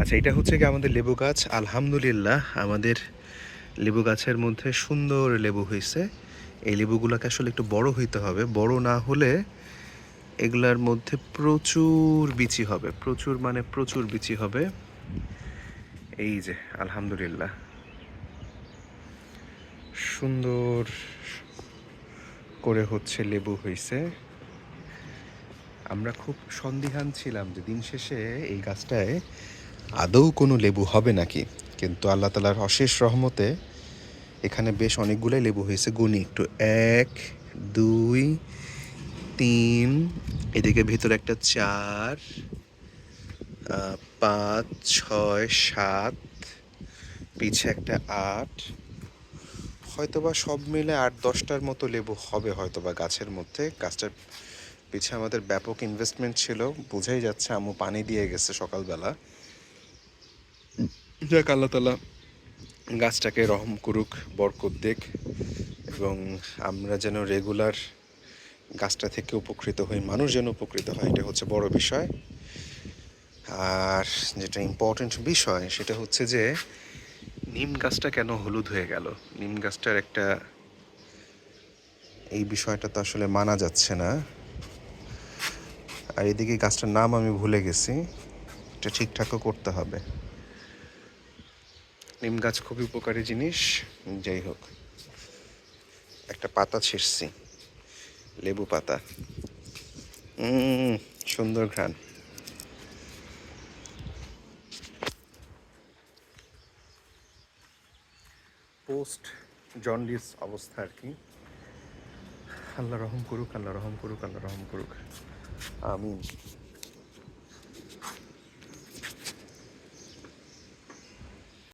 আচ্ছা, এটা হচ্ছে কি আমাদের লেবু গাছ। আলহামদুলিল্লাহ আমাদের লেবু গাছের মধ্যে সুন্দর লেবু হয়েছে। এই লেবুগুলোকে আসলে একটু বড় হইতে হবে। বড় না হলে এগুলার মধ্যে প্রচুর বিচি হবে, প্রচুর মানে প্রচুর বিচি হবে। এই যে আলহামদুলিল্লাহ সুন্দর করে হচ্ছে লেবু হয়েছে। আমরা খুব সন্দিহান ছিলাম যে দিন শেষে এই গাছটায় আদৌ কোনো লেবু হবে নাকি, কিন্তু আল্লাহ তালার অশেষ রহমতে এখানে বেশ অনেকগুলাই লেবু হয়েছে। গুনি একটু, 1 2 3, এদিকে ভিতরে একটা 4 5 6 7, পিছে একটা 8, হয়তোবা সব মিলে 8-10টার মতো লেবু হবে হয়তোবা গাছের মধ্যে। গাছটার পিছে আমাদের ব্যাপক ইনভেস্টমেন্ট ছিল, বোঝাই যাচ্ছে। আম্মু পানি দিয়ে গেছে সকালবেলা। যাক, আল্লাহ তালা গাছটাকে রহম করুক, বরকত দেখ, এবং আমরা যেন রেগুলার গাছটা থেকে উপকৃত হই, মানুষ যেন উপকৃত হয়, এটা হচ্ছে বড় বিষয়। আর যেটা ইম্পর্টেন্ট বিষয় সেটা হচ্ছে যে নিম গাছটা কেন হলুদ হয়ে গেল। নিম গাছটার একটা এই বিষয়টা তো আসলে মানা যাচ্ছে না। আর এদিকে গাছটার নাম আমি ভুলে গেছি, এটা ঠিকঠাকও করতে হবে। নিম গাছ খুবই উপকারী জিনিস। যাই হোক, একটা পাতা ছিঁড়ছি, লেবু পাতা। সুন্দর ঘ্রাণ। পোস্ট জন্ডিস অবস্থা আর কি। আল্লাহ রহম করুক, আল্লাহ রহম করুক, আল্লাহ রহম করুক, আমিন।